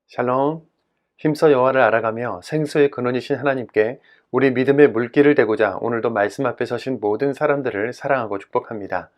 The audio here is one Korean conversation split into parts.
샬롬, 힘써 여호와를 알아가며 생수의 근원이신 하나님께 우리 믿음의 물길을 대고자 오늘도 말씀 앞에 서신 모든 사람들을 사랑하고 축복합니다.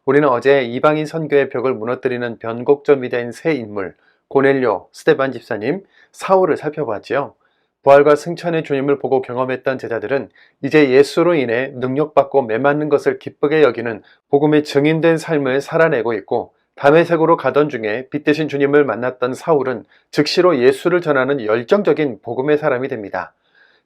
우리는 어제 이방인 선교의 벽을 무너뜨리는 변곡점이 된 새 인물 고넬료, 스데반 집사님, 사울을 살펴보았지요. 부활과 승천의 주님을 보고 경험했던 제자들은 이제 예수로 인해 능력받고 메맞는 것을 기쁘게 여기는 복음의 증인된 삶을 살아내고 있고, 다메섹으로 가던 중에 빛 대신 주님을 만났던 사울은 즉시로 예수를 전하는 열정적인 복음의 사람이 됩니다.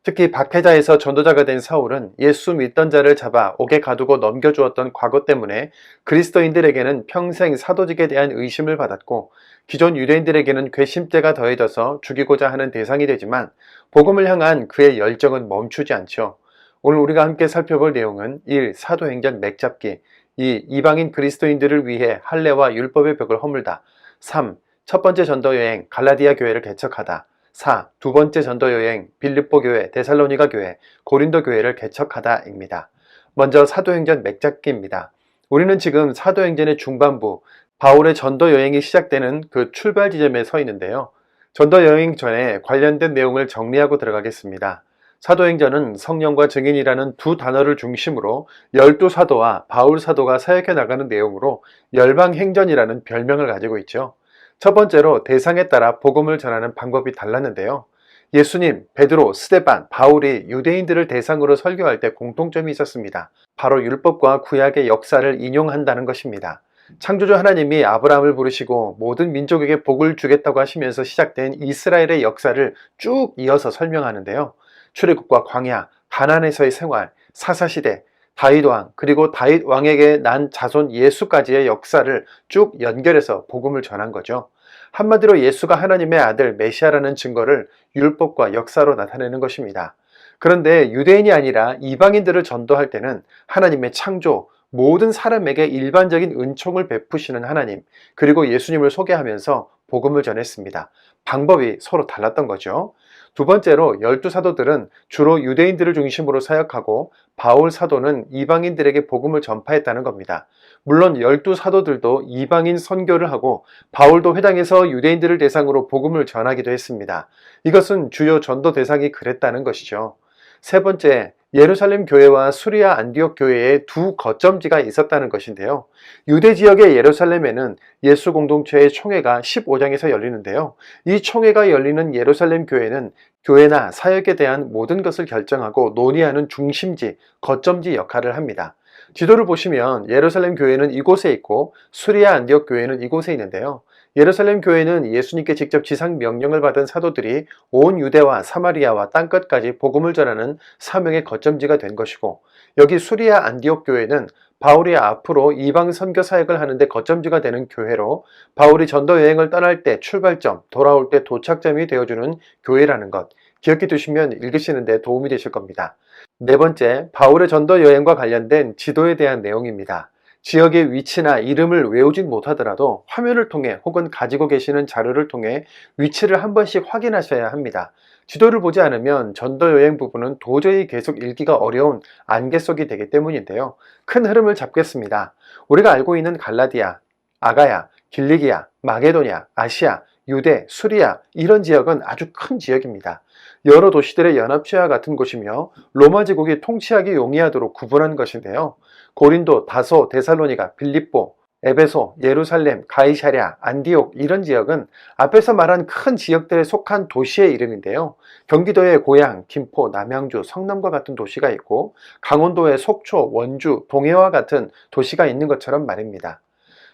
특히 박해자에서 전도자가 된 사울은 예수 믿던 자를 잡아 옥에 가두고 넘겨주었던 과거 때문에 그리스도인들에게는 평생 사도직에 대한 의심을 받았고, 기존 유대인들에게는 괘씸죄가 더해져서 죽이고자 하는 대상이 되지만 복음을 향한 그의 열정은 멈추지 않죠. 오늘 우리가 함께 살펴볼 내용은 1. 사도행전 맥잡기, 2. 이방인 그리스도인들을 위해 할례와 율법의 벽을 허물다. 3. 첫 번째 전도여행 갈라디아 교회를 개척하다. 4. 두 번째 전도여행 빌립보 교회, 데살로니가 교회, 고린도 교회를 개척하다 입니다. 먼저 사도행전 맥잡기입니다. 우리는 지금 사도행전의 중반부, 바울의 전도여행이 시작되는 그 출발 지점에 서 있는데요. 전도여행 전에 관련된 내용을 정리하고 들어가겠습니다. 사도행전은 성령과 증인이라는 두 단어를 중심으로 12사도와 바울 사도가 사역해 나가는 내용으로 열방행전이라는 별명을 가지고 있죠. 첫 번째로 대상에 따라 복음을 전하는 방법이 달랐는데요. 예수님, 베드로, 스데반, 바울이 유대인들을 대상으로 설교할 때 공통점이 있었습니다. 바로 율법과 구약의 역사를 인용한다는 것입니다. 창조주 하나님이 아브라함을 부르시고 모든 민족에게 복을 주겠다고 하시면서 시작된 이스라엘의 역사를 쭉 이어서 설명하는데요. 출애굽과 광야, 가나안에서의 생활, 사사시대, 다윗왕, 그리고 다윗왕에게 난 자손 예수까지의 역사를 쭉 연결해서 복음을 전한 거죠. 한마디로 예수가 하나님의 아들 메시아라는 증거를 율법과 역사로 나타내는 것입니다. 그런데 유대인이 아니라 이방인들을 전도할 때는 하나님의 창조, 모든 사람에게 일반적인 은총을 베푸시는 하나님, 그리고 예수님을 소개하면서 복음을 전했습니다. 방법이 서로 달랐던 거죠. 두 번째로 12사도들은 주로 유대인들을 중심으로 사역하고, 바울 사도는 이방인들에게 복음을 전파했다는 겁니다. 물론 12사도들도 이방인 선교를 하고 바울도 회당에서 유대인들을 대상으로 복음을 전하기도 했습니다. 이것은 주요 전도 대상이 그랬다는 것이죠. 세 번째, 예루살렘 교회와 수리아 안디옥 교회에 두 거점지가 있었다는 것인데요. 유대 지역의 예루살렘에는 예수 공동체의 총회가 15장에서 열리는데요. 이 총회가 열리는 예루살렘 교회는 교회나 사역에 대한 모든 것을 결정하고 논의하는 중심지, 거점지 역할을 합니다. 지도를 보시면 예루살렘 교회는 이곳에 있고 수리아 안디옥 교회는 이곳에 있는데요. 예루살렘 교회는 예수님께 직접 지상 명령을 받은 사도들이 온 유대와 사마리아와 땅끝까지 복음을 전하는 사명의 거점지가 된 것이고, 여기 수리아 안디옥 교회는 바울이 앞으로 이방 선교 사역을 하는데 거점지가 되는 교회로, 바울이 전도 여행을 떠날 때 출발점, 돌아올 때 도착점이 되어주는 교회라는 것 기억해 두시면 읽으시는 데 도움이 되실 겁니다. 네 번째, 바울의 전도 여행과 관련된 지도에 대한 내용입니다. 지역의 위치나 이름을 외우진 못하더라도 화면을 통해 혹은 가지고 계시는 자료를 통해 위치를 한 번씩 확인하셔야 합니다. 지도를 보지 않으면 전도 여행 부분은 도저히 계속 읽기가 어려운 안개 속이 되기 때문인데요. 큰 흐름을 잡겠습니다. 우리가 알고 있는 갈라디아, 아가야, 길리기아, 마게도냐, 아시아, 유대, 수리아, 이런 지역은 아주 큰 지역입니다. 여러 도시들의 연합체와 같은 곳이며 로마 제국이 통치하기 용이하도록 구분한 것인데요. 고린도, 다소, 데살로니가, 빌립보, 에베소, 예루살렘, 가이사랴, 안디옥, 이런 지역은 앞에서 말한 큰 지역들에 속한 도시의 이름인데요. 경기도의 고양, 김포, 남양주, 성남과 같은 도시가 있고, 강원도의 속초, 원주, 동해와 같은 도시가 있는 것처럼 말입니다.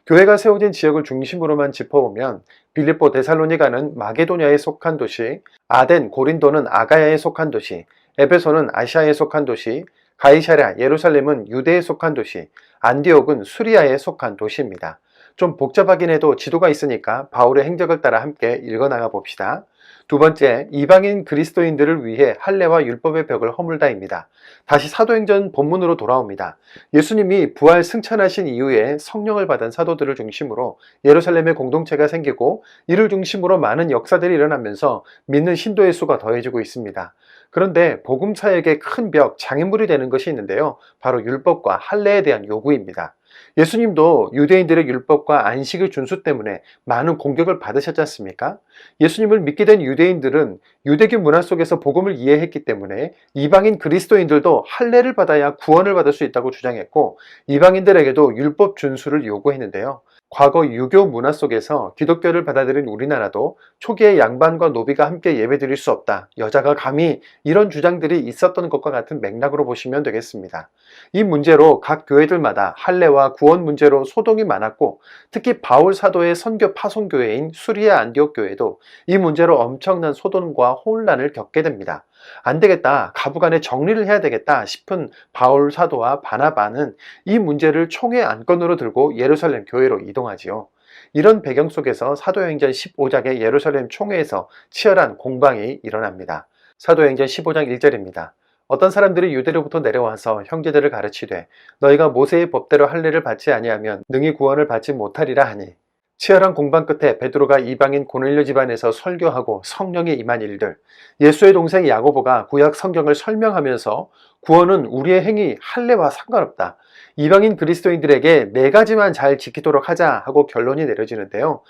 교회가 세워진 지역을 중심으로만 짚어보면 빌립보, 데살로니가는 마게도냐에 속한 도시, 아덴, 고린도는 아가야에 속한 도시, 에베소는 아시아에 속한 도시, 가이사랴, 예루살렘은 유대에 속한 도시, 안디옥은 수리아에 속한 도시입니다. 좀 복잡하긴 해도 지도가 있으니까 바울의 행적을 따라 함께 읽어나가 봅시다. 두 번째, 이방인 그리스도인들을 위해 할례와 율법의 벽을 허물다입니다. 다시 사도행전 본문으로 돌아옵니다. 예수님이 부활 승천하신 이후에 성령을 받은 사도들을 중심으로 예루살렘의 공동체가 생기고, 이를 중심으로 많은 역사들이 일어나면서 믿는 신도의 수가 더해지고 있습니다. 그런데 복음 사역의 큰 벽, 장애물이 되는 것이 있는데요. 바로 율법과 할례에 대한 요구입니다. 예수님도 유대인들의 율법과 안식의 준수 때문에 많은 공격을 받으셨지 않습니까? 예수님을 믿게 된 유대인들은 유대교 문화 속에서 복음을 이해했기 때문에 이방인 그리스도인들도 할례를 받아야 구원을 받을 수 있다고 주장했고, 이방인들에게도 율법 준수를 요구했는데요. 과거 유교 문화 속에서 기독교를 받아들인 우리나라도 초기에 양반과 노비가 함께 예배드릴 수 없다, 여자가 감히, 이런 주장들이 있었던 것과 같은 맥락으로 보시면 되겠습니다. 이 문제로 각 교회들마다 할례와 구원 문제로 소동이 많았고, 특히 바울 사도의 선교 파송 교회인 수리아 안디옥 교회도 이 문제로 엄청난 소동과 혼란을 겪게 됩니다. 안 되겠다, 가부간에 정리를 해야 되겠다 싶은 바울 사도와 바나바는 이 문제를 총회 안건으로 들고 예루살렘 교회로 이동하지요. 이런 배경 속에서 사도행전 15장의 예루살렘 총회에서 치열한 공방이 일어납니다. 사도행전 15장 1절입니다. 어떤 사람들이 유대로부터 내려와서 형제들을 가르치되 너희가 모세의 법대로 할례를 받지 아니하면 능히 구원을 받지 못하리라 하니, 치열한 공방 끝에 베드로가 이방인 고넬료 집안에서 설교하고 성령이 임한 일들, 예수의 동생 야고보가 구약 성경을 설명하면서 구원은 우리의 행위, 할례와 상관없다, 이방인 그리스도인들에게 네 가지만 잘 지키도록 하자 하고 결론이 내려지는데요.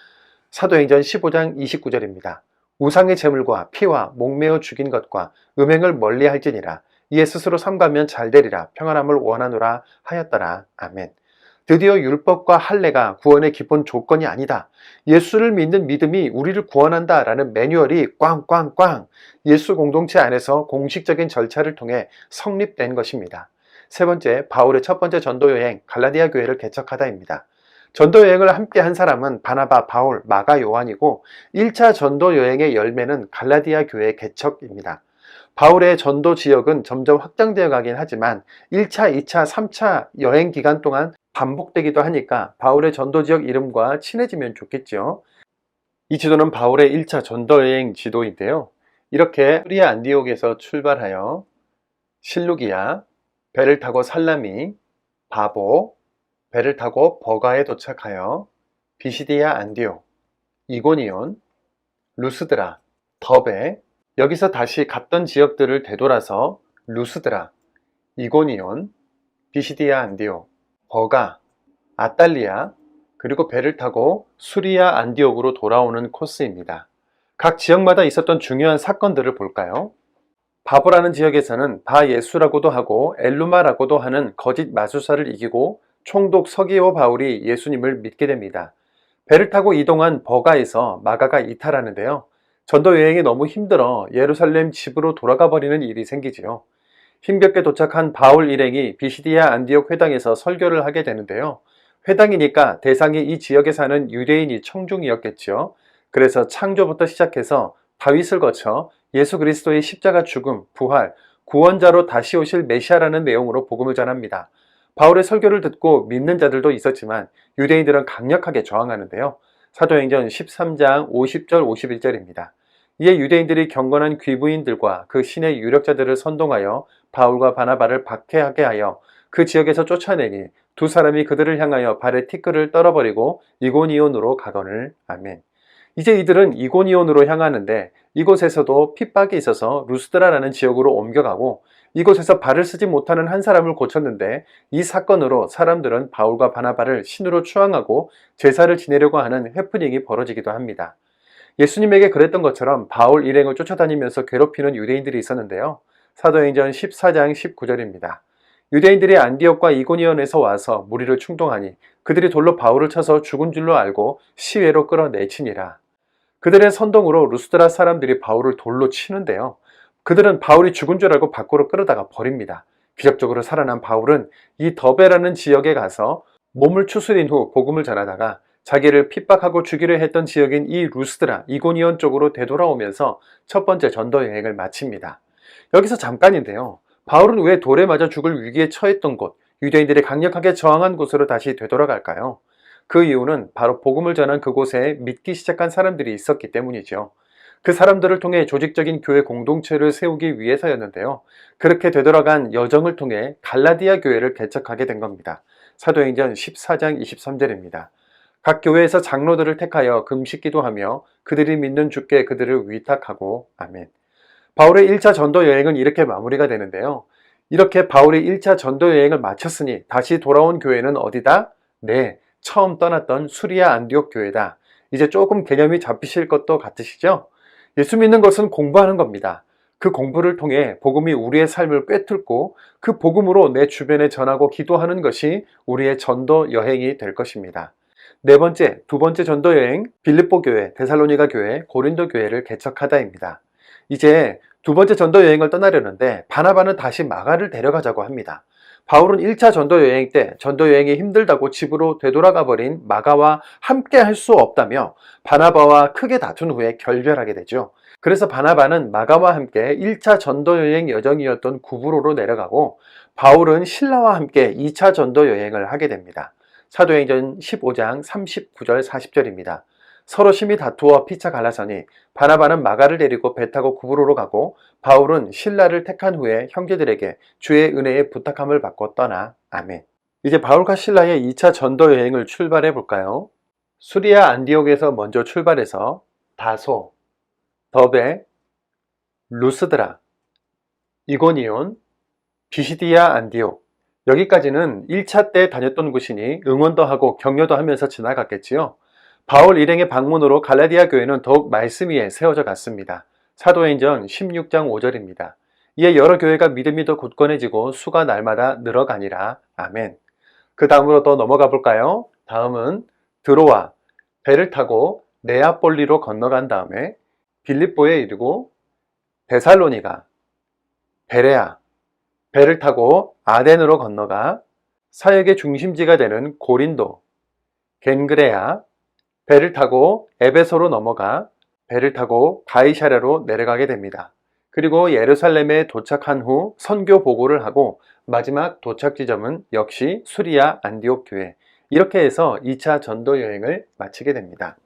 사도행전 15장 29절입니다. 우상의 제물과 피와 목매어 죽인 것과 음행을 멀리할지니라. 이에 스스로 삼가면 잘되리라. 평안함을 원하노라 하였더라. 아멘. 드디어 율법과 할례가 구원의 기본 조건이 아니다, 예수를 믿는 믿음이 우리를 구원한다 라는 매뉴얼이 꽝꽝꽝 예수 공동체 안에서 공식적인 절차를 통해 성립된 것입니다. 세 번째, 바울의 첫 번째 전도여행 갈라디아 교회를 개척하다입니다. 전도여행을 함께 한 사람은 바나바, 바울, 마가, 요한이고 1차 전도여행의 열매는 갈라디아 교회 개척입니다. 바울의 전도 지역은 점점 확장되어 가긴 하지만 1차, 2차, 3차 여행 기간 동안 반복되기도 하니까 바울의 전도 지역 이름과 친해지면 좋겠죠. 이 지도는 바울의 1차 전도여행 지도인데요. 이렇게 수리아 안디옥에서 출발하여 실루기아, 배를 타고 살라미, 바보, 배를 타고 버가에 도착하여 비시디아 안디옥, 이고니온, 루스드라, 더베, 여기서 다시 갔던 지역들을 되돌아서 루스드라, 이고니온, 비시디아 안디옥, 버가, 아탈리아, 그리고 배를 타고 수리아 안디옥으로 돌아오는 코스입니다. 각 지역마다 있었던 중요한 사건들을 볼까요? 바보라는 지역에서는 바예수라고도 하고 엘루마라고도 하는 거짓 마술사를 이기고 총독 서기오 바울이 예수님을 믿게 됩니다. 배를 타고 이동한 버가에서 마가가 이탈하는데요. 전도 여행이 너무 힘들어 예루살렘 집으로 돌아가 버리는 일이 생기지요. 힘겹게 도착한 바울 일행이 비시디아 안디옥 회당에서 설교를 하게 되는데요. 회당이니까 대상이 이 지역에 사는 유대인이 청중이었겠죠. 그래서 창조부터 시작해서 다윗을 거쳐 예수 그리스도의 십자가 죽음, 부활, 구원자로 다시 오실 메시아라는 내용으로 복음을 전합니다. 바울의 설교를 듣고 믿는 자들도 있었지만 유대인들은 강력하게 저항하는데요. 사도행전 13장 50절 51절입니다. 이에 유대인들이 경건한 귀부인들과 그 신의 유력자들을 선동하여 바울과 바나바를 박해하게 하여 그 지역에서 쫓아내니 두 사람이 그들을 향하여 발에 티끌을 떨어버리고 이고니온으로 가거늘. 아멘. 이제 이들은 이고니온으로 향하는데 이곳에서도 핍박이 있어서 루스드라라는 지역으로 옮겨가고 이곳에서 발을 쓰지 못하는 한 사람을 고쳤는데 이 사건으로 사람들은 바울과 바나바를 신으로 추앙하고 제사를 지내려고 하는 해프닝이 벌어지기도 합니다. 예수님에게 그랬던 것처럼 바울 일행을 쫓아다니면서 괴롭히는 유대인들이 있었는데요. 사도행전 14장 19절입니다. 유대인들이 안디옥과 이고니온에서 와서 무리를 충동하니 그들이 돌로 바울을 쳐서 죽은 줄로 알고 시외로 끌어내치니라. 그들의 선동으로 루스드라 사람들이 바울을 돌로 치는데요. 그들은 바울이 죽은 줄 알고 밖으로 끌어다가 버립니다. 기적적으로 살아난 바울은 이 더베라는 지역에 가서 몸을 추스린 후 복음을 전하다가 자기를 핍박하고 죽이려 했던 지역인 이 루스드라, 이고니온 쪽으로 되돌아오면서 첫 번째 전도 여행을 마칩니다. 여기서 잠깐인데요. 바울은 왜 돌에 맞아 죽을 위기에 처했던 곳, 유대인들이 강력하게 저항한 곳으로 다시 되돌아갈까요? 그 이유는 바로 복음을 전한 그곳에 믿기 시작한 사람들이 있었기 때문이죠. 그 사람들을 통해 조직적인 교회 공동체를 세우기 위해서였는데요. 그렇게 되돌아간 여정을 통해 갈라디아 교회를 개척하게 된 겁니다. 사도행전 14장 23절입니다. 각 교회에서 장로들을 택하여 금식 기도하며 그들이 믿는 주께 그들을 위탁하고. 아멘. 바울의 1차 전도 여행은 이렇게 마무리가 되는데요. 이렇게 바울이 1차 전도 여행을 마쳤으니 다시 돌아온 교회는 어디다? 네, 처음 떠났던 수리아 안디옥 교회다. 이제 조금 개념이 잡히실 것도 같으시죠? 예수 믿는 것은 공부하는 겁니다. 그 공부를 통해 복음이 우리의 삶을 꿰뚫고 그 복음으로 내 주변에 전하고 기도하는 것이 우리의 전도 여행이 될 것입니다. 네 번째, 두 번째 전도 여행, 빌립보 교회, 데살로니가 교회, 고린도 교회를 개척하다입니다. 이제 두 번째 전도 여행을 떠나려는데 바나바는 다시 마가를 데려가자고 합니다. 바울은 1차 전도 여행 때 전도 여행이 힘들다고 집으로 되돌아가 버린 마가와 함께 할 수 없다며 바나바와 크게 다툰 후에 결별하게 되죠. 그래서 바나바는 마가와 함께 1차 전도 여행 여정이었던 구브로로 내려가고 바울은 신라와 함께 2차 전도 여행을 하게 됩니다. 사도행전 15장 39절 40절입니다. 서로 심히 다투어 피차 갈라서니 바나바는 마가를 데리고 배 타고 구브로로 가고 바울은 신라를 택한 후에 형제들에게 주의 은혜에 부탁함을 받고 떠나. 아멘. 이제 바울과 신라의 2차 전도 여행을 출발해 볼까요? 수리아 안디옥에서 먼저 출발해서 다소, 더베, 루스드라, 이고니온, 비시디아 안디옥, 여기까지는 1차 때 다녔던 곳이니 응원도 하고 격려도 하면서 지나갔겠지요. 바울 일행의 방문으로 갈라디아 교회는 더욱 말씀 위에 세워져 갔습니다. 사도행전 16장 5절입니다. 이에 여러 교회가 믿음이 더 굳건해지고 수가 날마다 늘어가니라. 아멘. 그 다음으로 더 넘어가 볼까요? 다음은 드로아, 배를 타고 네아폴리로 건너간 다음에 빌립보에 이르고 데살로니가, 베레아, 배를 타고 아덴으로 건너가 사역의 중심지가 되는 고린도, 겐그레아, 배를 타고 에베소로 넘어가 배를 타고 가이사랴로 내려가게 됩니다. 그리고 예루살렘에 도착한 후 선교 보고를 하고 마지막 도착 지점은 역시 수리아 안디옥 교회. 이렇게 해서 2차 전도 여행을 마치게 됩니다.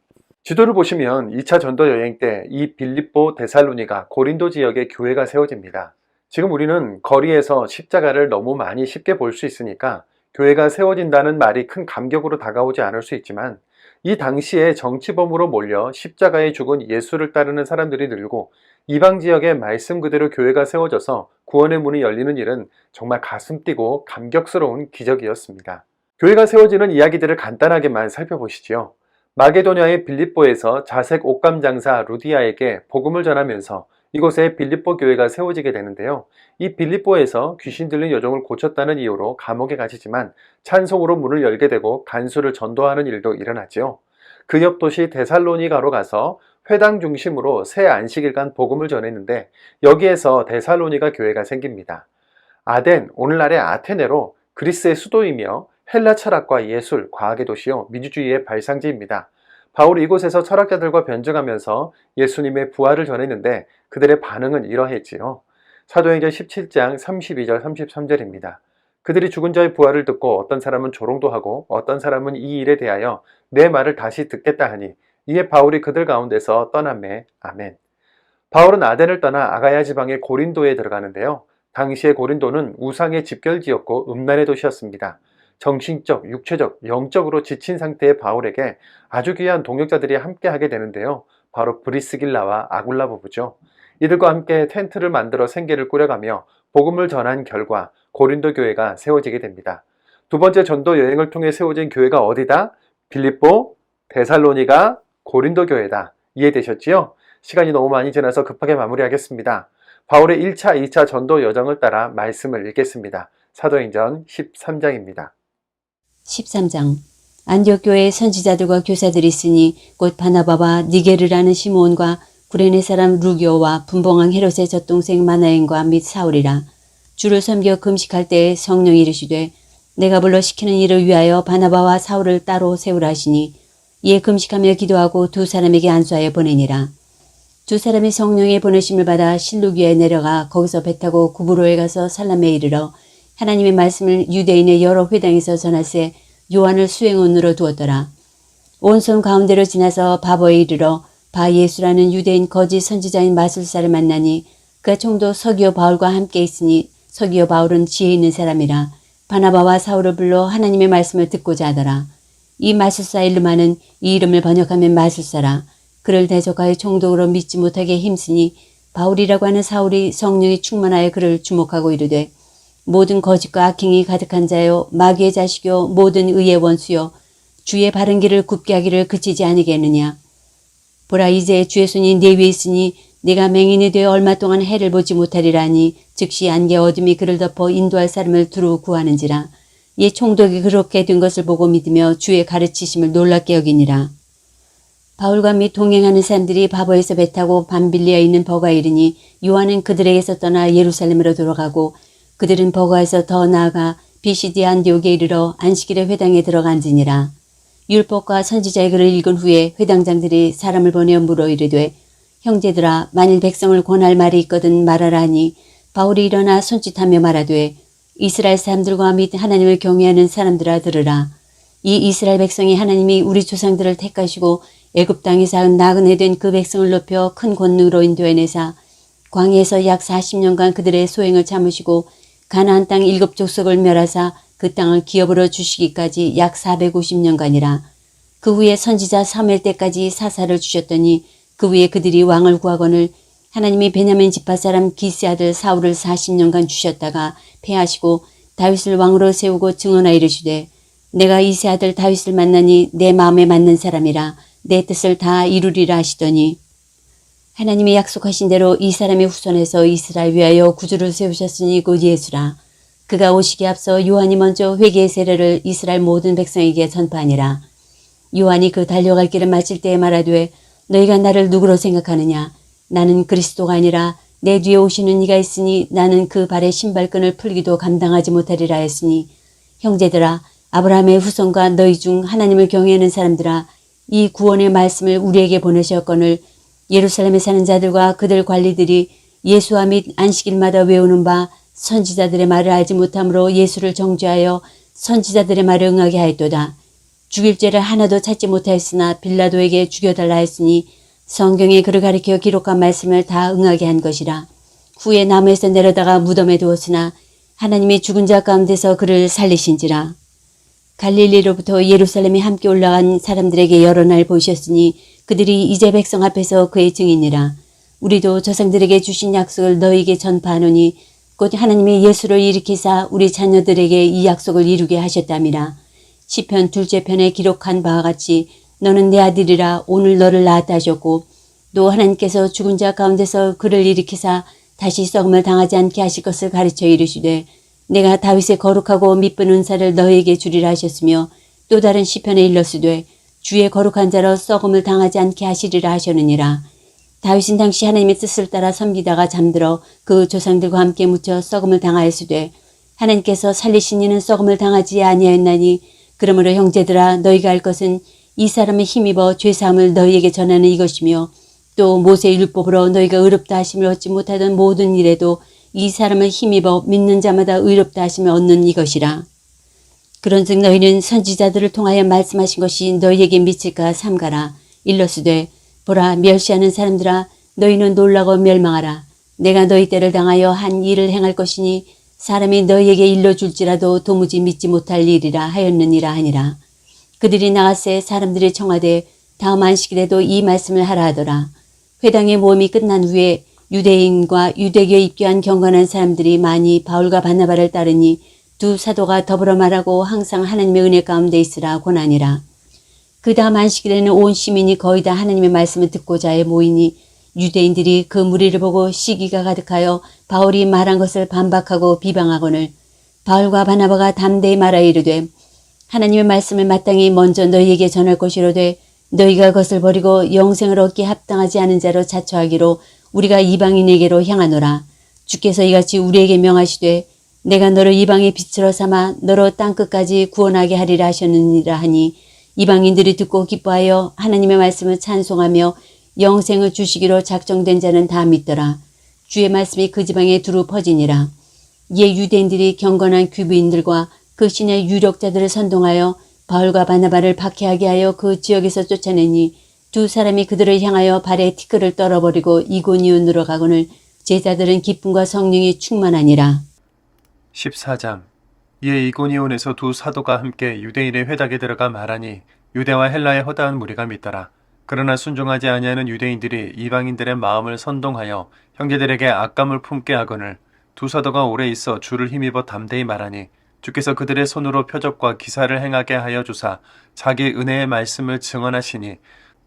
지도를 보시면 2차 전도 여행 때 이 빌립보, 데살로니가, 고린도 지역에 교회가 세워집니다. 지금 우리는 거리에서 십자가를 너무 많이 쉽게 볼 수 있으니까 교회가 세워진다는 말이 큰 감격으로 다가오지 않을 수 있지만 이 당시에 정치범으로 몰려 십자가에 죽은 예수를 따르는 사람들이 늘고 이방 지역에 말씀 그대로 교회가 세워져서 구원의 문이 열리는 일은 정말 가슴 뛰고 감격스러운 기적이었습니다. 교회가 세워지는 이야기들을 간단하게만 살펴보시지요. 마게도냐의 빌립보에서 자색 옷감 장사 루디아에게 복음을 전하면서 이곳에 빌립보 교회가 세워지게 되는데요. 이 빌립보에서 귀신 들린 여종을 고쳤다는 이유로 감옥에 갇히지만 찬송으로 문을 열게 되고 간수를 전도하는 일도 일어났죠. 그 옆 도시 데살로니가로 가서 회당 중심으로 새 안식일간 복음을 전했는데 여기에서 데살로니가 교회가 생깁니다. 아덴, 오늘날의 아테네로 그리스의 수도이며 헬라 철학과 예술, 과학의 도시요 민주주의의 발상지입니다. 바울이 이곳에서 철학자들과 변증하면서 예수님의 부활을 전했는데 그들의 반응은 이러했지요. 사도행전 17장 32절 33절입니다. 그들이 죽은 자의 부활을 듣고 어떤 사람은 조롱도 하고 어떤 사람은 이 일에 대하여 내 말을 다시 듣겠다 하니 이에 바울이 그들 가운데서 떠나매. 아멘. 바울은 아덴을 떠나 아가야 지방의 고린도에 들어가는데요. 당시의 고린도는 우상의 집결지였고 음란의 도시였습니다. 정신적, 육체적, 영적으로 지친 상태의 바울에게 아주 귀한 동역자들이 함께하게 되는데요. 바로 브리스길라와 아굴라 부부죠. 이들과 함께 텐트를 만들어 생계를 꾸려가며 복음을 전한 결과 고린도 교회가 세워지게 됩니다. 두 번째 전도 여행을 통해 세워진 교회가 어디다? 빌립보, 데살로니가, 고린도 교회다. 이해되셨지요? 시간이 너무 많이 지나서 급하게 마무리하겠습니다. 바울의 1차, 2차 전도 여정을 따라 말씀을 읽겠습니다. 사도행전 13장입니다. 13장. 안디옥 교회에 선지자들과 교사들이 있으니 곧 바나바와 니게르라는 시므온과 구레네 사람 루기오와 분봉왕 헤롯의 젖동생 마나엔과 및 사울이라. 주를 섬겨 금식할 때에 성령이 이르시되 내가 불러 시키는 일을 위하여 바나바와 사울을 따로 세우라 하시니 이에 금식하며 기도하고 두 사람에게 안수하여 보내니라. 두 사람이 성령의 보내심을 받아 실루기에 내려가 거기서 배 타고 구브로에 가서 살람에 이르러 하나님의 말씀을 유대인의 여러 회당에서 전할세 요한을 수행원으로 두었더라. 온손 가운데로 지나서 바보에 이르러 바 예수라는 유대인 거짓 선지자인 마술사를 만나니 그가 총독 서기오 바울과 함께 있으니 서기오 바울은 지혜 있는 사람이라. 바나바와 사울을 불러 하나님의 말씀을 듣고자 하더라. 이 마술사 일루마는 이 이름을 번역하면 마술사라. 그를 대적하여 총독으로 믿지 못하게 힘쓰니 바울이라고 하는 사울이 성령이 충만하여 그를 주목하고 이르되 모든 거짓과 악행이 가득한 자요 마귀의 자식요 모든 의의 원수요 주의 바른 길을 굽게 하기를 그치지 아니겠느냐. 보라 이제 주의 손이 내 위에 있으니 네가 맹인이 되어 얼마 동안 해를 보지 못하리라니 즉시 안개 어둠이 그를 덮어 인도할 사람을 두루 구하는지라. 이 총독이 그렇게 된 것을 보고 믿으며 주의 가르치심을 놀랍게 여기니라. 바울과 및 동행하는 사람들이 바보에서 배 타고 밤빌리에 있는 버가에 이르니 요한은 그들에게서 떠나 예루살렘으로 돌아가고 그들은 버가에서 더 나아가 비시디 안디옥에 이르러 안식일의 회당에 들어간지니라. 율법과 선지자의 글을 읽은 후에 회당장들이 사람을 보내어 물어 이르되 형제들아 만일 백성을 권할 말이 있거든 말하라 하니 바울이 일어나 손짓하며 말하되 이스라엘 사람들과 및 하나님을 경외하는 사람들아 들으라. 이 이스라엘 백성이 하나님이 우리 조상들을 택하시고 애굽 땅에서 나그네 된 그 백성을 높여 큰 권능으로 인도해내사 광야에서 약 40년간 그들의 소행을 참으시고 가나안 땅 7족속을 멸하사 그 땅을 기업으로 주시기까지 약 450년간이라. 그 후에 선지자 사무엘 때까지 사사를 주셨더니 그 후에 그들이 왕을 구하거늘 하나님이 베냐민 지파 사람 기스 아들 사울을 40년간 주셨다가 패하시고 다윗을 왕으로 세우고 증언하 이르시되 내가 이세 아들 다윗을 만나니 내 마음에 맞는 사람이라 내 뜻을 다 이루리라 하시더니 하나님이 약속하신 대로 이 사람의 후손에서 이스라엘 위하여 구주를 세우셨으니 곧 예수라. 그가 오시기에 앞서 요한이 먼저 회개의 세례를 이스라엘 모든 백성에게 전파하니라. 요한이 그 달려갈 길을 마칠 때에 말하되 너희가 나를 누구로 생각하느냐. 나는 그리스도가 아니라 내 뒤에 오시는 이가 있으니 나는 그 발의 신발끈을 풀기도 감당하지 못하리라 했으니 형제들아 아브라함의 후손과 너희 중 하나님을 경외하는 사람들아 이 구원의 말씀을 우리에게 보내셨거늘 예루살렘에 사는 자들과 그들 관리들이 예수와 및 안식일마다 외우는 바 선지자들의 말을 알지 못함으로 예수를 정죄하여 선지자들의 말을 응하게 하였도다. 죽일 죄를 하나도 찾지 못하였으나 빌라도에게 죽여달라 했으니 성경에 그를 가리켜 기록한 말씀을 다 응하게 한 것이라. 후에 나무에서 내려다가 무덤에 두었으나 하나님이 죽은 자 가운데서 그를 살리신지라. 갈릴리로부터 예루살렘에 함께 올라간 사람들에게 여러 날 보이셨으니 그들이 이제 백성 앞에서 그의 증인이라. 우리도 조상들에게 주신 약속을 너희에게 전파하노니 곧 하나님이 예수를 일으키사 우리 자녀들에게 이 약속을 이루게 하셨답니다. 시편 2째 편에 기록한 바와 같이 너는 내 아들이라 오늘 너를 낳았다 하셨고 또 하나님께서 죽은 자 가운데서 그를 일으키사 다시 썩음을 당하지 않게 하실 것을 가르쳐 이르시되 내가 다윗의 거룩하고 미쁜 은사를 너희에게 주리라 하셨으며 또 다른 시편에 일렀으되 주의 거룩한 자로 썩음을 당하지 않게 하시리라 하셨느니라. 다윗은 당시 하나님의 뜻을 따라 섬기다가 잠들어 그 조상들과 함께 묻혀 썩음을 당하였으되 하나님께서 살리신 이는 썩음을 당하지 아니하였나니 그러므로 형제들아 너희가 알 것은 이 사람의 힘입어 죄사함을 너희에게 전하는 이것이며 또 모세의 율법으로 너희가 의롭다 하심을 얻지 못하던 모든 일에도 이 사람을 힘입어 믿는 자마다 의롭다 하심을 얻는 이것이라. 그런즉 너희는 선지자들을 통하여 말씀하신 것이 너희에게 미칠까 삼가라. 일러스되 보라 멸시하는 사람들아 너희는 놀라고 멸망하라. 내가 너희 때를 당하여 한 일을 행할 것이니 사람이 너희에게 일러줄지라도 도무지 믿지 못할 일이라 하였느니라 하니라. 그들이 나가세 사람들이 청하되 다음 안식일에도 이 말씀을 하라 하더라. 회당의 모험이 끝난 후에 유대인과 유대교에 입교한 경건한 사람들이 많이 바울과 바나바를 따르니 두 사도가 더불어 말하고 항상 하나님의 은혜 가운데 있으라 권하니라. 그 다음 안식일에는 온 시민이 거의 다 하나님의 말씀을 듣고자 해 모이니 유대인들이 그 무리를 보고 시기가 가득하여 바울이 말한 것을 반박하고 비방하거늘 바울과 바나바가 담대히 말하여 이르되 하나님의 말씀을 마땅히 먼저 너희에게 전할 것이로되 너희가 그것을 버리고 영생을 얻기에 합당하지 않은 자로 자처하기로 우리가 이방인에게로 향하노라. 주께서 이같이 우리에게 명하시되 내가 너를 이방의 빛으로 삼아 너로 땅끝까지 구원하게 하리라 하셨느니라 하니 이방인들이 듣고 기뻐하여 하나님의 말씀을 찬송하며 영생을 주시기로 작정된 자는 다 믿더라. 주의 말씀이 그 지방에 두루 퍼지니라. 이에 유대인들이 경건한 귀부인들과 그 신의 유력자들을 선동하여 바울과 바나바를 박해하게 하여 그 지역에서 쫓아내니 두 사람이 그들을 향하여 발에 티끌을 떨어버리고 이고니온으로 가거늘 제자들은 기쁨과 성령이 충만하니라. 14장. 이에 이고니온에서 두 사도가 함께 유대인의 회당에 들어가 말하니 유대와 헬라의 허다한 무리가 믿더라. 그러나 순종하지 아니하는 유대인들이 이방인들의 마음을 선동하여 형제들에게 악감을 품게 하거늘 두 사도가 오래 있어 주를 힘입어 담대히 말하니 주께서 그들의 손으로 표적과 기사를 행하게 하여 주사 자기 은혜의 말씀을 증언하시니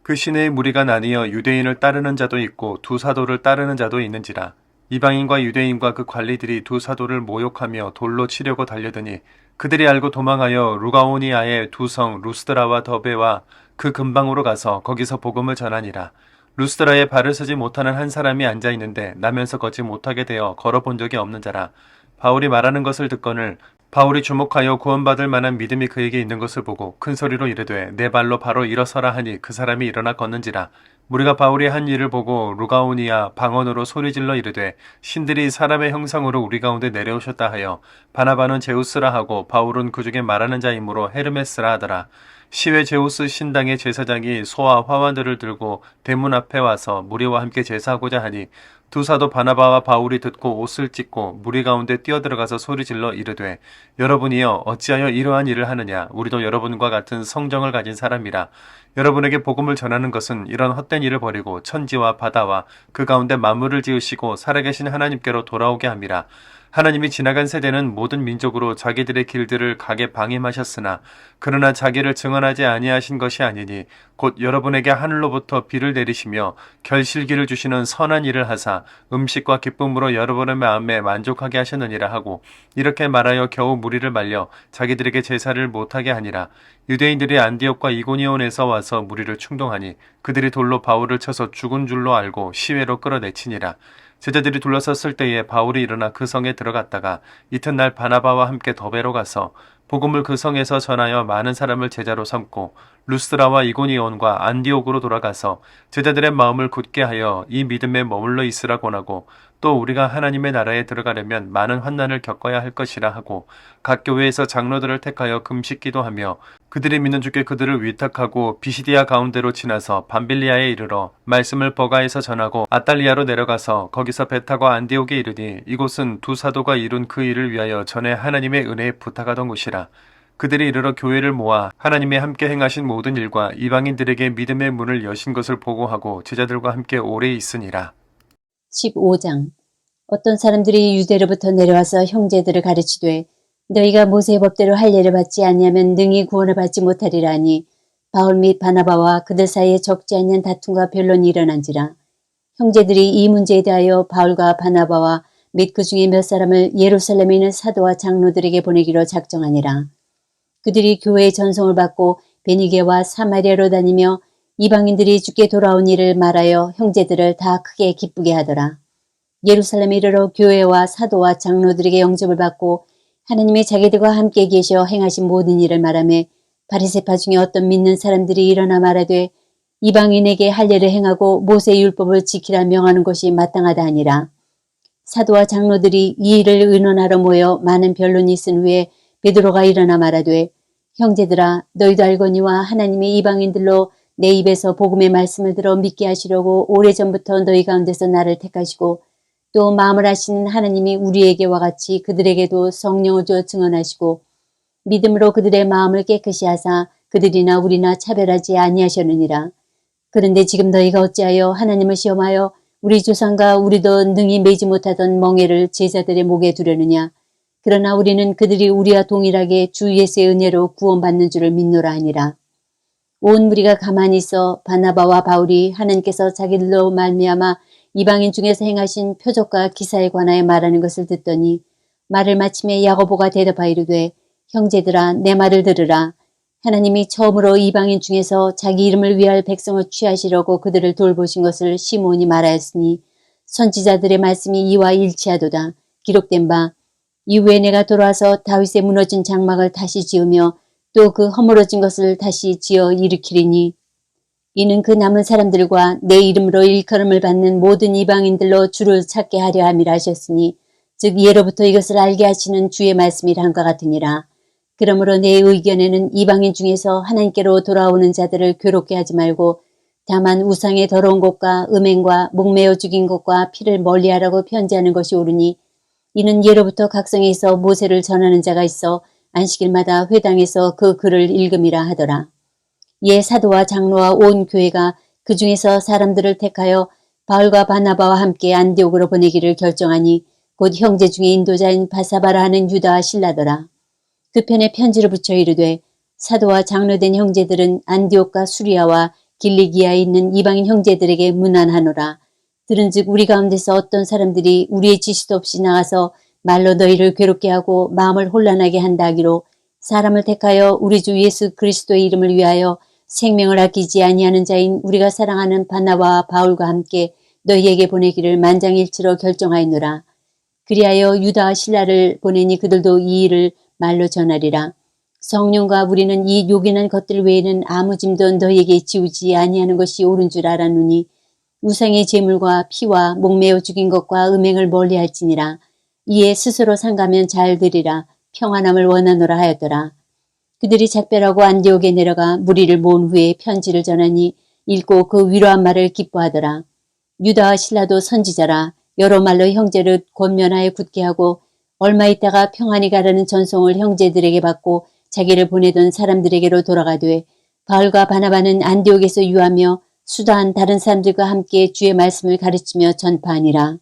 그 시내의 무리가 나뉘어 유대인을 따르는 자도 있고 두 사도를 따르는 자도 있는지라. 이방인과 유대인과 그 관리들이 두 사도를 모욕하며 돌로 치려고 달려드니 그들이 알고 도망하여 루가오니아의 두 성 루스드라와 더베와 그 근방으로 가서 거기서 복음을 전하니라. 루스드라에 발을 서지 못하는 한 사람이 앉아 있는데 나면서 걷지 못하게 되어 걸어본 적이 없는 자라. 바울이 말하는 것을 듣거늘 바울이 주목하여 구원받을 만한 믿음이 그에게 있는 것을 보고 큰 소리로 이르되 내 발로 바로 일어서라 하니 그 사람이 일어나 걷는지라. 무리가 바울이 한 일을 보고 루가오니아 방언으로 소리질러 이르되 신들이 사람의 형상으로 우리 가운데 내려오셨다 하여 바나바는 제우스라 하고 바울은 그 중에 말하는 자이므로 헤르메스라 하더라. 시외 제우스 신당의 제사장이 소와 화환들을 들고 대문 앞에 와서 무리와 함께 제사하고자 하니 두 사도 바나바와 바울이 듣고 옷을 찢고 무리 가운데 뛰어들어가서 소리질러 이르되 여러분이여 어찌하여 이러한 일을 하느냐. 우리도 여러분과 같은 성정을 가진 사람이라. 여러분에게 복음을 전하는 것은 이런 헛된 일을 버리고 천지와 바다와 그 가운데 만물을 지으시고 살아계신 하나님께로 돌아오게 함이라. 하나님이 지나간 세대는 모든 민족으로 자기들의 길들을 가게 방임하셨으나 그러나 자기를 증언하지 아니하신 것이 아니니 곧 여러분에게 하늘로부터 비를 내리시며 결실기를 주시는 선한 일을 하사 음식과 기쁨으로 여러분의 마음에 만족하게 하셨느니라 하고 이렇게 말하여 겨우 무리를 말려 자기들에게 제사를 못하게 하니라. 유대인들이 안디옥과 이고니온에서 와서 무리를 충동하니 그들이 돌로 바울을 쳐서 죽은 줄로 알고 시외로 끌어내치니라. 제자들이 둘러섰을 때에 바울이 일어나 그 성에 들어갔다가 이튿날 바나바와 함께 더베로 가서 복음을 그 성에서 전하여 많은 사람을 제자로 삼고 루스드라와 이고니온과 안디옥으로 돌아가서 제자들의 마음을 굳게 하여 이 믿음에 머물러 있으라 권하고 또 우리가 하나님의 나라에 들어가려면 많은 환난을 겪어야 할 것이라 하고 각 교회에서 장로들을 택하여 금식기도 하며 그들이 믿는 주께 그들을 위탁하고 비시디아 가운데로 지나서 밤빌리아에 이르러 말씀을 버가에서 전하고 아탈리아로 내려가서 거기서 배 타고 안디옥에 이르니 이곳은 두 사도가 이룬 그 일을 위하여 전에 하나님의 은혜에 부탁하던 곳이라. 그들이 이르러 교회를 모아 하나님의 함께 행하신 모든 일과 이방인들에게 믿음의 문을 여신 것을 보고하고 제자들과 함께 오래 있으니라. 15장. 어떤 사람들이 유대로부터 내려와서 형제들을 가르치되 너희가 모세의 법대로 할례를 받지 아니하면 능히 구원을 받지 못하리라 하니 바울 및 바나바와 그들 사이에 적지 않은 다툼과 변론이 일어난지라. 형제들이 이 문제에 대하여 바울과 바나바와 및 그 중에 몇 사람을 예루살렘에 있는 사도와 장로들에게 보내기로 작정하니라. 그들이 교회의 전송을 받고 베니게와 사마리아로 다니며 이방인들이 주께 돌아온 일을 말하여 형제들을 다 크게 기쁘게 하더라. 예루살렘에 이르러 교회와 사도와 장로들에게 영접을 받고 하나님이 자기들과 함께 계셔 행하신 모든 일을 말하며 바리새파 중에 어떤 믿는 사람들이 일어나 말하되 이방인에게 할례를 행하고 모세의 율법을 지키라 명하는 것이 마땅하다 하니라. 사도와 장로들이 이 일을 의논하러 모여 많은 변론이 있은 후에 베드로가 일어나 말하되 형제들아 너희도 알거니와 하나님이 이방인들로 내 입에서 복음의 말씀을 들어 믿게 하시려고 오래전부터 너희 가운데서 나를 택하시고 또 마음을 하시는 하나님이 우리에게와 같이 그들에게도 성령을 주어 증언하시고 믿음으로 그들의 마음을 깨끗이 하사 그들이나 우리나 차별하지 아니하셨느니라. 그런데 지금 너희가 어찌하여 하나님을 시험하여 우리 조상과 우리도 능히 매지 못하던 멍에를 제자들의 목에 두려느냐. 그러나 우리는 그들이 우리와 동일하게 주 예수의 은혜로 구원받는 줄을 믿노라 하니라. 온 무리가 가만히 있어 바나바와 바울이 하나님께서 자기들로 말미암아 이방인 중에서 행하신 표적과 기사에 관하여 말하는 것을 듣더니 말을 마침에 야고보가 대답하여 이르되 형제들아 내 말을 들으라. 하나님이 처음으로 이방인 중에서 자기 이름을 위할 백성을 취하시려고 그들을 돌보신 것을 시몬이 말하였으니 선지자들의 말씀이 이와 일치하도다. 기록된 바 이후에 내가 돌아와서 다윗의 무너진 장막을 다시 지으며 또 그 허물어진 것을 다시 지어 일으키리니 이는 그 남은 사람들과 내 이름으로 일컬음을 받는 모든 이방인들로 주를 찾게 하려 함이라 하셨으니 즉 예로부터 이것을 알게 하시는 주의 말씀이라 한것 같으니라. 그러므로 내 의견에는 이방인 중에서 하나님께로 돌아오는 자들을 괴롭게 하지 말고 다만 우상의 더러운 것과 음행과 목매어 죽인 것과 피를 멀리하라고 편지하는 것이 옳으니 이는 예로부터 각성에서 모세를 전하는 자가 있어 안식일마다 회당에서 그 글을 읽음이라 하더라. 이에 사도와 장로와 온 교회가 그 중에서 사람들을 택하여 바울과 바나바와 함께 안디옥으로 보내기를 결정하니 곧 형제 중에 인도자인 바사바라 하는 유다와 실라더라. 그 편에 편지를 붙여 이르되 사도와 장로된 형제들은 안디옥과 수리아와 길리기아에 있는 이방인 형제들에게 문안하노라. 들은즉 우리 가운데서 어떤 사람들이 우리의 지시도 없이 나가서 말로 너희를 괴롭게 하고 마음을 혼란하게 한다 하기로 사람을 택하여 우리 주 예수 그리스도의 이름을 위하여 생명을 아끼지 아니하는 자인 우리가 사랑하는 바나바와 바울과 함께 너희에게 보내기를 만장일치로 결정하였노라. 그리하여 유다와 실라를 보내니 그들도 이 일을 말로 전하리라. 성령과 우리는 이 요긴한 것들 외에는 아무 짐도 너희에게 지우지 아니하는 것이 옳은 줄 알았노니 우상의 제물과 피와 목매어 죽인 것과 음행을 멀리할지니라. 이에 스스로 상가면 잘 들이라. 평안함을 원하노라 하였더라. 그들이 작별하고 안디옥에 내려가 무리를 모은 후에 편지를 전하니 읽고 그 위로한 말을 기뻐하더라. 유다와 실라도 선지자라. 여러 말로 형제를 권면하여 굳게 하고 얼마 있다가 평안히 가라는 전송을 형제들에게 받고 자기를 보내던 사람들에게로 돌아가되 바울과 바나바는 안디옥에서 유하며 수다한 다른 사람들과 함께 주의 말씀을 가르치며 전파하니라.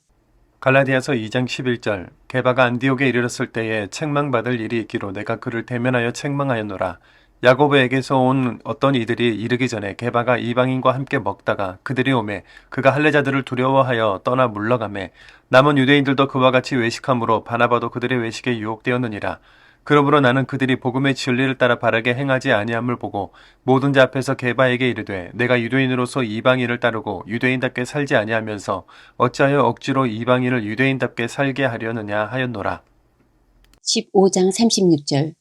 갈라디아서 2장 11절 게바가 안디옥에 이르렀을 때에 책망받을 일이 있기로 내가 그를 대면하여 책망하였노라. 야고보에게서 온 어떤 이들이 이르기 전에 게바가 이방인과 함께 먹다가 그들이 오매 그가 할례자들을 두려워하여 떠나 물러가매 남은 유대인들도 그와 같이 외식함으로 바나바도 그들의 외식에 유혹되었느니라. 그러므로 나는 그들이 복음의 진리를 따라 바르게 행하지 아니함을 보고 모든 자 앞에서 게바에게 이르되 내가 유대인으로서 이방인을 따르고 유대인답게 살지 아니하면서 어찌하여 억지로 이방인을 유대인답게 살게 하려느냐 하였노라. 15장 36절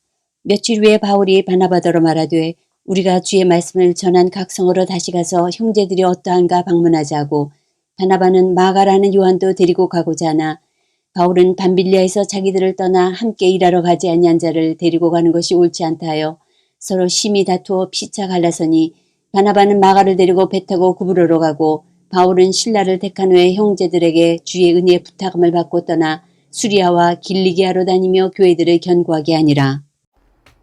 며칠 후에 바울이 바나바더러 말하되 우리가 주의 말씀을 전한 각성으로 다시 가서 형제들이 어떠한가 방문하자고 바나바는 마가라는 요한도 데리고 가고자 하나 바울은 밤빌리아에서 자기들을 떠나 함께 일하러 가지 아니한 자를 데리고 가는 것이 옳지 않다 하여 서로 심히 다투어 피차 갈라서니 바나바는 마가를 데리고 배 타고 구브로로 가고 바울은 실라를 택한 후에 형제들에게 주의 은혜의 부탁함을 받고 떠나 수리아와 길리기아로 다니며 교회들을 견고하게 하니라.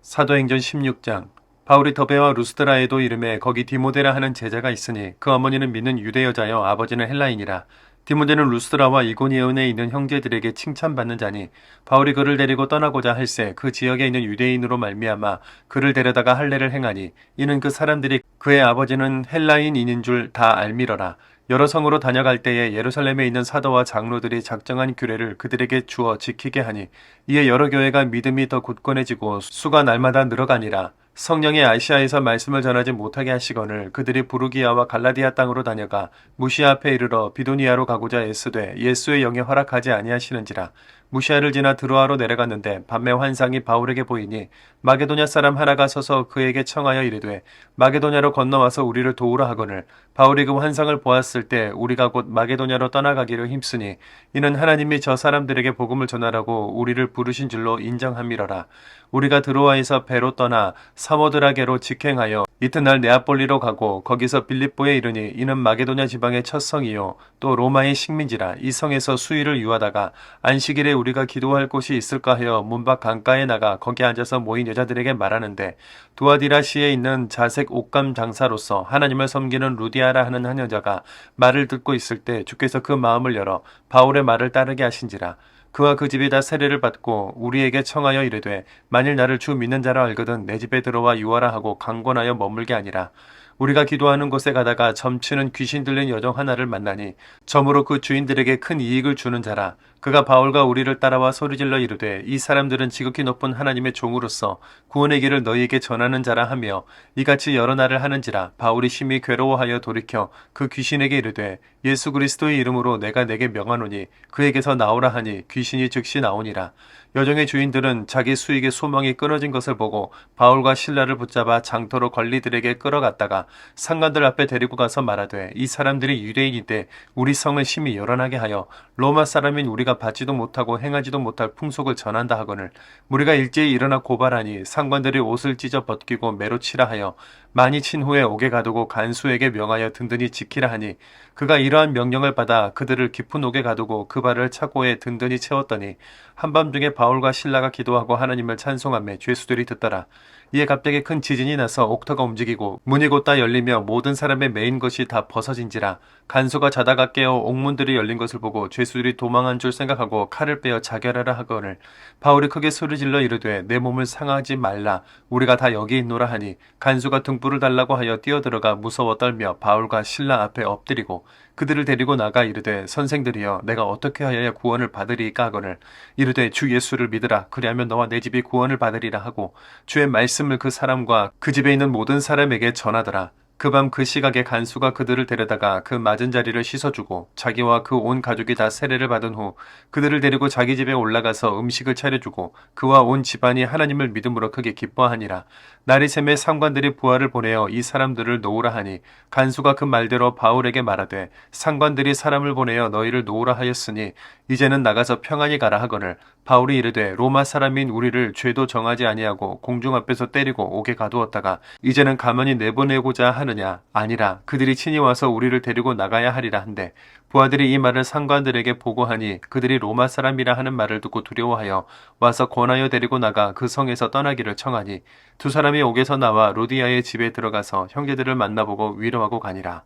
사도행전 16장 바울이 더베와 루스드라에도 이름에 거기 디모데라 하는 제자가 있으니 그 어머니는 믿는 유대 여자여 아버지는 헬라인이라. 디모데는 루스드라와 이고니온에 있는 형제들에게 칭찬받는 자니 바울이 그를 데리고 떠나고자 할새 그 지역에 있는 유대인으로 말미암아 그를 데려다가 할례를 행하니 이는 그 사람들이 그의 아버지는 헬라인인인 줄 다 알미러라. 여러 성으로 다녀갈 때에 예루살렘에 있는 사도와 장로들이 작정한 규례를 그들에게 주어 지키게 하니 이에 여러 교회가 믿음이 더 굳건해지고 수가 날마다 늘어가니라. 성령이 아시아에서 말씀을 전하지 못하게 하시거늘 그들이 부르기아와 갈라디아 땅으로 다녀가 무시아 앞에 이르러 비도니아로 가고자 애쓰되 예수의 영에 허락하지 아니하시는지라. 무시아를 지나 드로아로 내려갔는데 밤에 환상이 바울에게 보이니 마게도냐 사람 하나가 서서 그에게 청하여 이르되 마게도냐로 건너와서 우리를 도우라 하거늘 바울이 그 환상을 보았을 때 우리가 곧 마게도냐로 떠나가기를 힘쓰니 이는 하나님이 저 사람들에게 복음을 전하라고 우리를 부르신 줄로 인정함이러라. 우리가 드로아에서 배로 떠나 사모드라게로 직행하여 이튿날 네아폴리로 가고 거기서 빌립보에 이르니 이는 마게도냐 지방의 첫 성이요 또 로마의 식민지라. 이 성에서 수일을 유하다가 안식일에 우리가 기도할 곳이 있을까 하여 문밖 강가에 나가 거기 앉아서 모인 여자들에게 말하는데 두아디라시에 있는 자색 옷감 장사로서 하나님을 섬기는 루디아라 하는 한 여자가 말을 듣고 있을 때 주께서 그 마음을 열어 바울의 말을 따르게 하신지라. 그와 그 집이 다 세례를 받고 우리에게 청하여 이르되 만일 나를 주 믿는 자라 알거든 내 집에 들어와 유하라 하고 강권하여 머물게 하니라. 우리가 기도하는 곳에 가다가 점치는 귀신 들린 여종 하나를 만나니 점으로 그 주인들에게 큰 이익을 주는 자라. 그가 바울과 우리를 따라와 소리질러 이르되 이 사람들은 지극히 높은 하나님의 종으로서 구원의 길을 너희에게 전하는 자라 하며 이같이 여러 날을 하는지라. 바울이 심히 괴로워하여 돌이켜 그 귀신에게 이르되 예수 그리스도의 이름으로 내가 내게 명하노니 그에게서 나오라 하니 귀신이 즉시 나오니라. 여종의 주인들은 자기 수익의 소망이 끊어진 것을 보고 바울과 실라를 붙잡아 장터로 관리들에게 끌어갔다가 상관들 앞에 데리고 가서 말하되 이 사람들이 유대인인데 우리 성을 심히 열어나게 하여 로마 사람인 우리가 받지도 못하고 행하지도 못할 풍속을 전한다 하거늘 우리가 일제히 일어나 고발하니 상관들이 옷을 찢어 벗기고 매로 치라 하여 많이 친 후에 옥에 가두고 간수에게 명하여 든든히 지키라 하니 그가 이러한 명령을 받아 그들을 깊은 옥에 가두고 그 발을 차고에 든든히 채웠더니 한밤중에 바울과 실라가 기도하고 하나님을 찬송하며 죄수들이 듣더라. 이에 갑자기 큰 지진이 나서 옥터가 움직이고 문이 곧다 열리며 모든 사람의 메인 것이 다 벗어진지라. 간수가 자다가 깨어 옥문들이 열린 것을 보고 죄수들이 도망한 줄 생각하고 칼을 빼어 자결하라 하거늘 바울이 크게 소리질러 이르되 내 몸을 상하지 말라 우리가 다 여기 있노라 하니 간수가 등불을 달라고 하여 뛰어들어가 무서워 떨며 바울과 실라 앞에 엎드리고 그들을 데리고 나가 이르되 선생들이여 내가 어떻게 하여야 구원을 받으리이까 하거늘 이르되 주 예수를 믿으라 그리하면 너와 내 집이 구원을 받으리라 하고 주의 말씀을 그 사람과 그 집에 있는 모든 사람에게 전하더라. 그 밤 그 시각에 간수가 그들을 데려다가 그 맞은 자리를 씻어주고 자기와 그 온 가족이 다 세례를 받은 후 그들을 데리고 자기 집에 올라가서 음식을 차려주고 그와 온 집안이 하나님을 믿음으로 크게 기뻐하니라. 날이 새매 상관들이 부하를 보내어 이 사람들을 놓으라 하니 간수가 그 말대로 바울에게 말하되 상관들이 사람을 보내어 너희를 놓으라 하였으니 이제는 나가서 평안히 가라 하거늘 바울이 이르되 로마 사람인 우리를 죄도 정하지 아니하고 공중 앞에서 때리고 옥에 가두었다가 이제는 가만히 내보내고자 하느냐 아니라 그들이 친히 와서 우리를 데리고 나가야 하리라 한데 부하들이 이 말을 상관들에게 보고하니 그들이 로마 사람이라 하는 말을 듣고 두려워하여 와서 권하여 데리고 나가 그 성에서 떠나기를 청하니 두 사람이 옥에서 나와 로디아의 집에 들어가서 형제들을 만나보고 위로하고 가니라.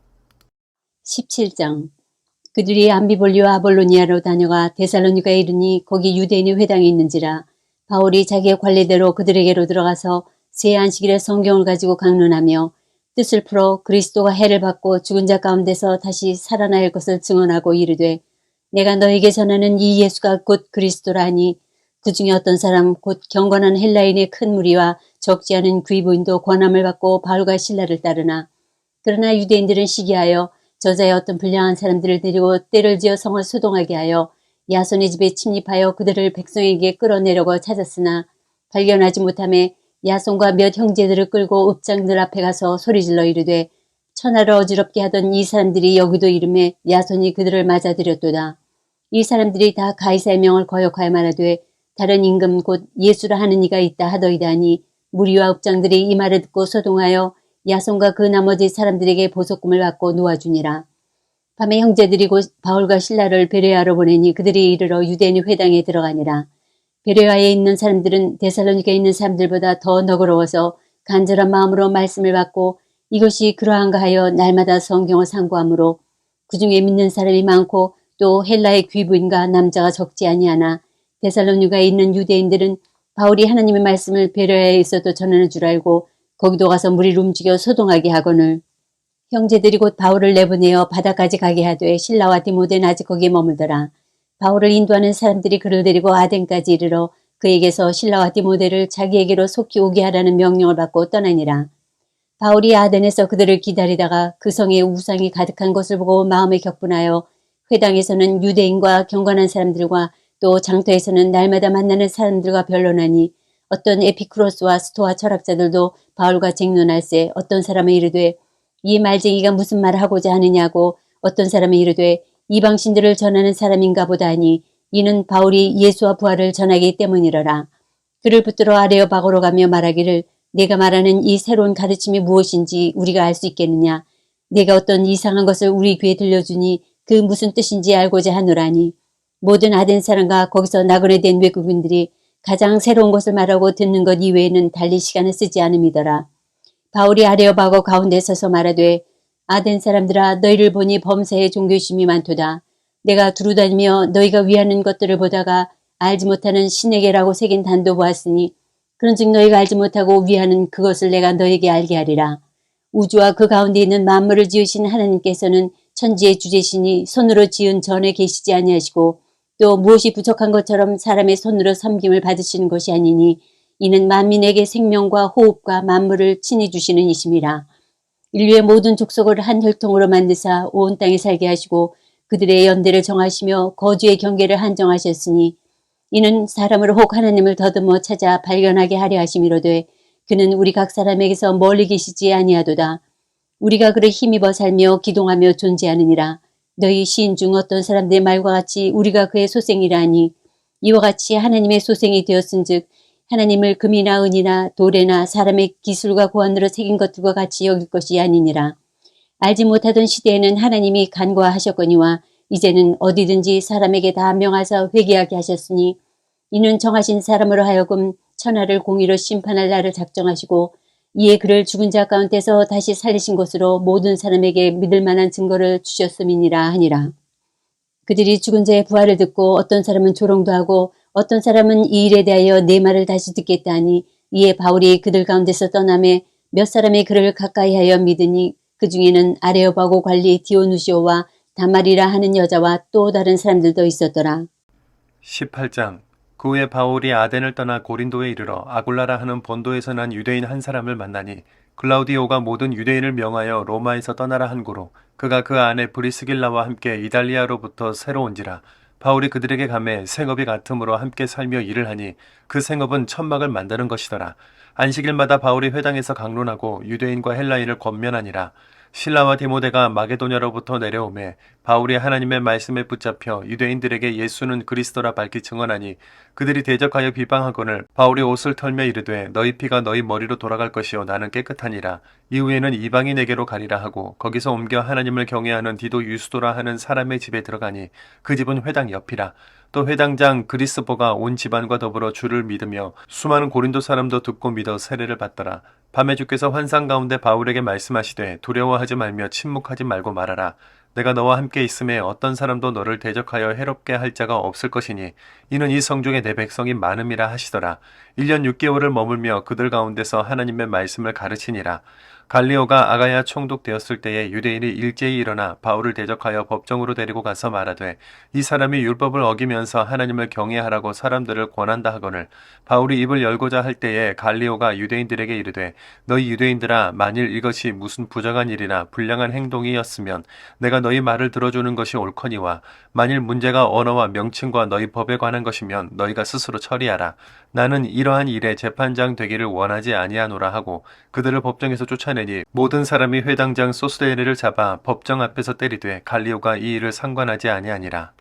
17장 그들이 암비볼리와 아볼로니아로 다녀가 데살로니가에 이르니 거기 유대인의 회당이 있는지라 바울이 자기의 관례대로 그들에게로 들어가서 새 안식일에 성경을 가지고 강론하며 뜻을 풀어 그리스도가 해를 받고 죽은 자 가운데서 다시 살아날 것을 증언하고 이르되 내가 너에게 전하는 이 예수가 곧 그리스도라 하니 그 중에 어떤 사람 곧 경건한 헬라인의 큰 무리와 적지 않은 귀부인도 권함을 받고 바울과 실라를 따르나 그러나 유대인들은 시기하여 저자의 어떤 불량한 사람들을 데리고 때를 지어 성을 소동하게 하여 야손의 집에 침입하여 그들을 백성에게 끌어내려고 찾았으나 발견하지 못하매 야손과 몇 형제들을 끌고 읍장들 앞에 가서 소리질러 이르되 천하를 어지럽게 하던 이 사람들이 여기도 이름에 야손이 그들을 맞아들였도다. 이 사람들이 다 가이사의 명을 거역하여 말하되 다른 임금 곧 예수라 하는 이가 있다 하더이다 하니 무리와 읍장들이 이 말을 듣고 소동하여 야손과 그 나머지 사람들에게 보석금을 받고 놓아주니라. 밤에 형제들이 곧 바울과 실라를 베레아로 보내니 그들이 이르러 유대인 회당에 들어가니라. 베레아에 있는 사람들은 데살로니가에 있는 사람들보다 더 너그러워서 간절한 마음으로 말씀을 받고 이것이 그러한가 하여 날마다 성경을 상고하므로 그 중에 믿는 사람이 많고 또 헬라의 귀부인과 남자가 적지 아니하나 데살로니가에 있는 유대인들은 바울이 하나님의 말씀을 베레아에 있어도 전하는 줄 알고 거기도 가서 무리를 움직여 소동하게 하거늘 형제들이 곧 바울을 내보내어 바다까지 가게 하되 실라와 디모데는 아직 거기에 머물더라. 바울을 인도하는 사람들이 그를 데리고 아덴까지 이르러 그에게서 실라와 디모데를 자기에게로 속히 오게 하라는 명령을 받고 떠나니라. 바울이 아덴에서 그들을 기다리다가 그 성에 우상이 가득한 것을 보고 마음에 격분하여 회당에서는 유대인과 경건한 사람들과 또 장터에서는 날마다 만나는 사람들과 변론하니 어떤 에피쿠로스와 스토아 철학자들도 바울과 쟁론할세 어떤 사람은 이르되 이 말쟁이가 무슨 말을 하고자 하느냐고 어떤 사람은 이르되 이방신들을 전하는 사람인가 보다 하니 이는 바울이 예수와 부활을 전하기 때문이러라. 그를 붙들어 아레오바고로 가며 말하기를 내가 말하는 이 새로운 가르침이 무엇인지 우리가 알 수 있겠느냐. 내가 어떤 이상한 것을 우리 귀에 들려주니 그 무슨 뜻인지 알고자 하노라니. 모든 아덴 사람과 거기서 낙원에 된 외국인들이 가장 새로운 것을 말하고 듣는 것 이외에는 달리 시간을 쓰지 않음이더라. 바울이 아레오바고 가운데 서서 말하되 아덴 사람들아 너희를 보니 범사에 종교심이 많도다. 내가 두루다니며 너희가 위하는 것들을 보다가 알지 못하는 신에게라고 새긴 단도 보았으니 그런즉 너희가 알지 못하고 위하는 그것을 내가 너희에게 알게 하리라. 우주와 그 가운데 있는 만물을 지으신 하나님께서는 천지의 주제시니 손으로 지은 전에 계시지 아니하시고 또 무엇이 부족한 것처럼 사람의 손으로 섬김을 받으시는 것이 아니니 이는 만민에게 생명과 호흡과 만물을 친히 주시는 이심이라. 인류의 모든 족속을 한 혈통으로 만드사 온 땅에 살게 하시고 그들의 연대를 정하시며 거주의 경계를 한정하셨으니 이는 사람을 혹 하나님을 더듬어 찾아 발견하게 하려 하심이로되 그는 우리 각 사람에게서 멀리 계시지 아니하도다. 우리가 그를 힘입어 살며 기동하며 존재하느니라. 너희 시인 중 어떤 사람들의 말과 같이 우리가 그의 소생이라 하니 이와 같이 하나님의 소생이 되었은즉 하나님을 금이나 은이나 돌에나 사람의 기술과 고안으로 새긴 것들과 같이 여길 것이 아니니라. 알지 못하던 시대에는 하나님이 간과하셨거니와 이제는 어디든지 사람에게 다 명하사 회개하게 하셨으니 이는 정하신 사람으로 하여금 천하를 공의로 심판할 날을 작정하시고 이에 그를 죽은 자 가운데서 다시 살리신 것으로 모든 사람에게 믿을 만한 증거를 주셨음이니라 하니라. 그들이 죽은 자의 부활을 듣고 어떤 사람은 조롱도 하고 어떤 사람은 이 일에 대하여 내 말을 다시 듣겠다 하니 이에 바울이 그들 가운데서 떠나매 몇 사람이 그를 가까이하여 믿으니 그 중에는 아레오바고 관리 디오누시오와 다말이라 하는 여자와 또 다른 사람들도 있었더라. 18장. 그 후에 바울이 아덴을 떠나 고린도에 이르러 아굴라라 하는 본도에서 난 유대인 한 사람을 만나니 글라우디오가 모든 유대인을 명하여 로마에서 떠나라 한 고로 그가 그 안에 브리스길라와 함께 이달리아로부터 새로 온지라. 바울이 그들에게 가매 생업이 같음으로 함께 살며 일을 하니 그 생업은 천막을 만드는 것이더라. 안식일마다 바울이 회당에서 강론하고 유대인과 헬라인을 권면하니라. 실라와 디모데가 마게도냐로부터 내려오매 바울이 하나님의 말씀에 붙잡혀 유대인들에게 예수는 그리스도라 밝히 증언하니 그들이 대적하여 비방하거늘 바울이 옷을 털며 이르되 너희 피가 너희 머리로 돌아갈 것이요 나는 깨끗하니라. 이후에는 이방인에게로 가리라 하고 거기서 옮겨 하나님을 경외하는 디도 유스도라 하는 사람의 집에 들어가니 그 집은 회당 옆이라. 또 회당장 그리스보가 온 집안과 더불어 주를 믿으며 수많은 고린도 사람도 듣고 믿어 세례를 받더라. 밤에 주께서 환상 가운데 바울에게 말씀하시되 두려워하지 말며 침묵하지 말고 말하라. 내가 너와 함께 있음에 어떤 사람도 너를 대적하여 해롭게 할 자가 없을 것이니 이는 이 성중에 내 백성이 많음이라 하시더라. 1년 6개월을 머물며 그들 가운데서 하나님의 말씀을 가르치니라. 갈리오가 아가야 총독되었을 때에 유대인이 일제히 일어나 바울을 대적하여 법정으로 데리고 가서 말하되 이 사람이 율법을 어기면서 하나님을 경외하라고 사람들을 권한다 하거늘 바울이 입을 열고자 할 때에 갈리오가 유대인들에게 이르되 너희 유대인들아 만일 이것이 무슨 부정한 일이나 불량한 행동이었으면 내가 너희 말을 들어주는 것이 옳거니와 만일 문제가 언어와 명칭과 너희 법에 관한 것이면 너희가 스스로 처리하라. 나는 이러한 일에 재판장 되기를 원하지 아니하노라 하고 그들을 법정에서 쫓아내니 모든 사람이 회당장 소스데네를 잡아 법정 앞에서 때리되 갈리오가 이 일을 상관하지 아니하니라.